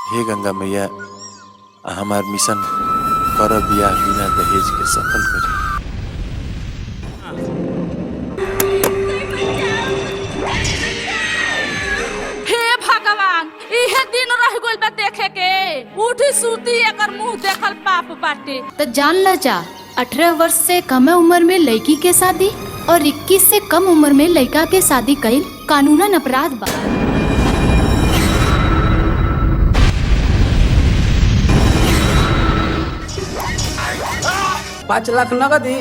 हे गंगा मैया हमार मिशन कर बियाह बिना दहेज के सफल करी। हे भगवान इहे दिन रह गइल बा देखे के। उठी सूती एकर मुंह देखल पाप बाटे। तो जान ल जा 18 वर्ष से कम उम्र में लड़की के शादी और 21 से कम उम्र में लड़का के शादी कईल कानूनन अपराध बा। 5 लाख नगदी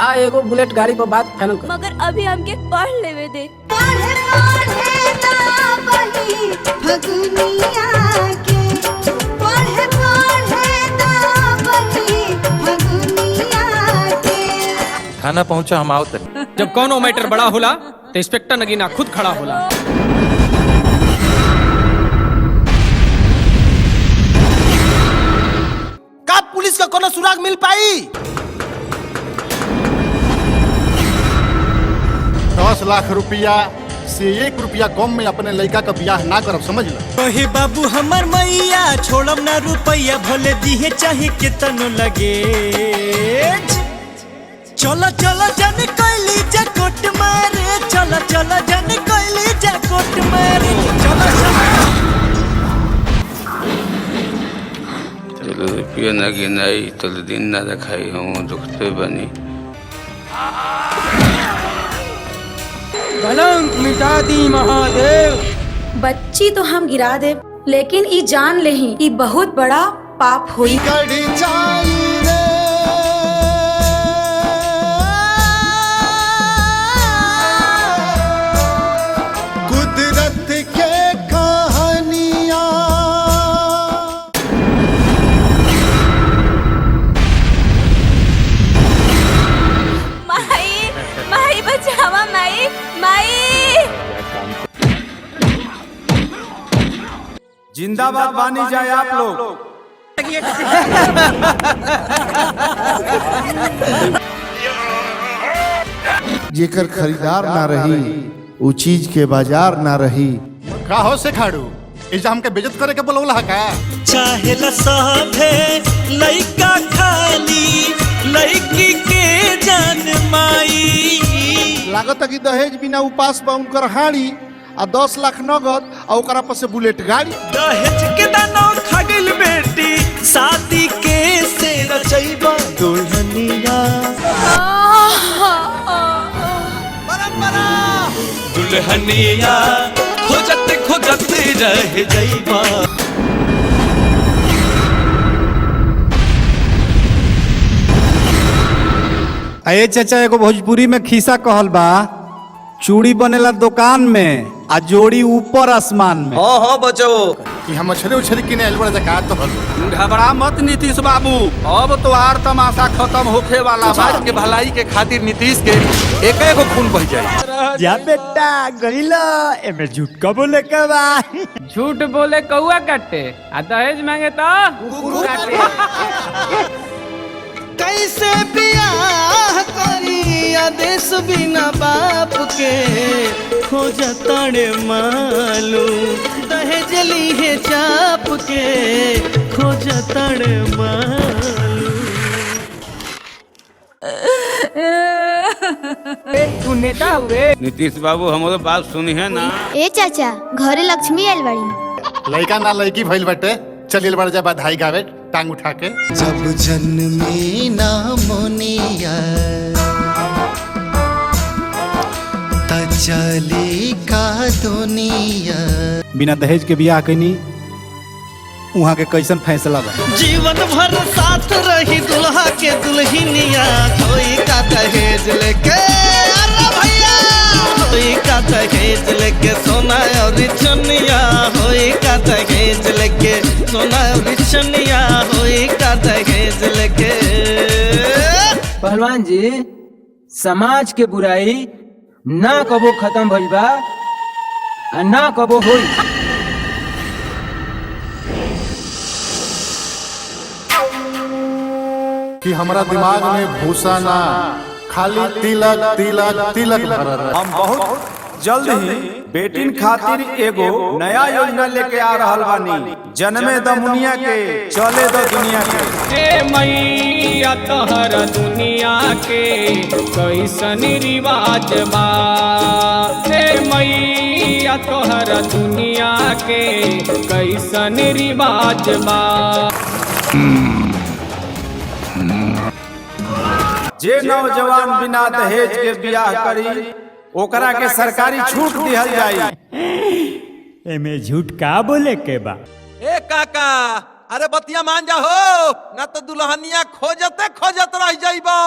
आ एगो बुलेट गाड़ी पर बात फाइनल कर। मगर अभी हमके पढ़ लेवे दे। थाना पहुंचा हम आवत रही। जब कौनो मैटर बड़ा होला तो इंस्पेक्टर नगीना खुद खड़ा होला। का पुलिस का कोनो सुराग मिल पाई? 10 लाख रुपया से 1 रुपया कम में अपने लड़का का ब्याह ना करब, समझ लो। कहे बाबू हमर मैया छोड़ब ना रुपया भले दिहे चाहे कितनो लगे। चलो चलो जन कैली जा कोट मारे, चलो चलो जन कैली जा कोट मारे, चलो चलो रुपया ना गिनाई तो दिन ना रखाई हम दुखते बनी। कलंक मिटा दी महादेव। बच्ची तो हम गिरा दे लेकिन ई जान लेही ई बहुत बड़ा पाप होई। कुदरत के कहानियां माई माई बचावा माई माई। जिंदाबाद बानी जाए आप लोग। जेकर खरीदार ना रही उ चीज के बाजार ना रही। का हो से खाड़ू इजा हमके बेइज्जत करे के बोलौला का? चाहे लसाभे लइका खाली लइकी के जान माई। लागत कि दहेज बिना उपास बा उनकर हाड़ी आ 10 लाख नगद आ ओकरा पर से बुलेट गाड़ी। दहेज के दानो खगल बेटी शादी के से रचैबा दुल्हनिया। दुल्हनिया खोजत खोजत रह जाइबा। अये चाचा एगो भोजपुरी में खिस्सा कहल बा, चूड़ी बनेला दुकान में आ जोड़ी ऊपर आसमान में। हाँ बचो कि हम मछली उछली किने आइल बड़ा जका तो घबरा मत नीतीश बाबू, अब तो आर तमाशा खत्म होखे वाला बा। समाज के भलाई के खातिर नीतीश के एक एगो खून बह जाए। जा बेटा गइला एमे झूठ का बोले के बा। झूठ बोले कौआ काटे आ दहेज मांगे तो कुकुर काटे। कैसे बियाह करी आदेश बिना बाप के खोजतड़े मालू। दहेज लीहे चाप के खोजतड़े मालू। तू नेता हुए। नीतीश बाबू हमारे बात सुनी है ना। ए चाचा घरे लक्ष्मी आइल बाड़ी। लड़का ना लड़की भइल बाटे, चलिए बड़ा जा बधाई गावे टांग उठा के। जब जन्मी ना मोनिया तचली का दुनिया। बिना दहेज के ब्याह कइनी उहाँ के कैसन फैसला बा? जीवन भर साथ रही दुल्हा के दुल्हनिया। कोई का दहेज लेके अरे भैया कोई का दहेज लेके सोना और चनिया। होई का दहेज लेके सोना और चनिया। होई का दहेज लेके। पहलवान जी समाज के बुराई ना कबो खत्म भइल बा आ ना कबो होई। कि हमारा दिमाग में भूसा ना खाली तिलक तिलक तिलक भरल। हम बहुत जल्द ही बेटिन खातिर एगो नया योजना लेके आ रहल बानी। जन्मे द मुनिया के, चले द दुनिया के। ए मैया तोहर दुनिया के कैसन रिवाज बा। ए मैया तोहर दुनिया के कैसन रिवाज बा। जे नौजवान बिना दहेज के बियाह करी ओकरा के सरकारी छूट दिहल जाई। एमे झूठ का बोले के बा? ए काका, अरे बतिया मान जा हो, ना तो दुल्हनिया खोजते खोजत रह जाइबो।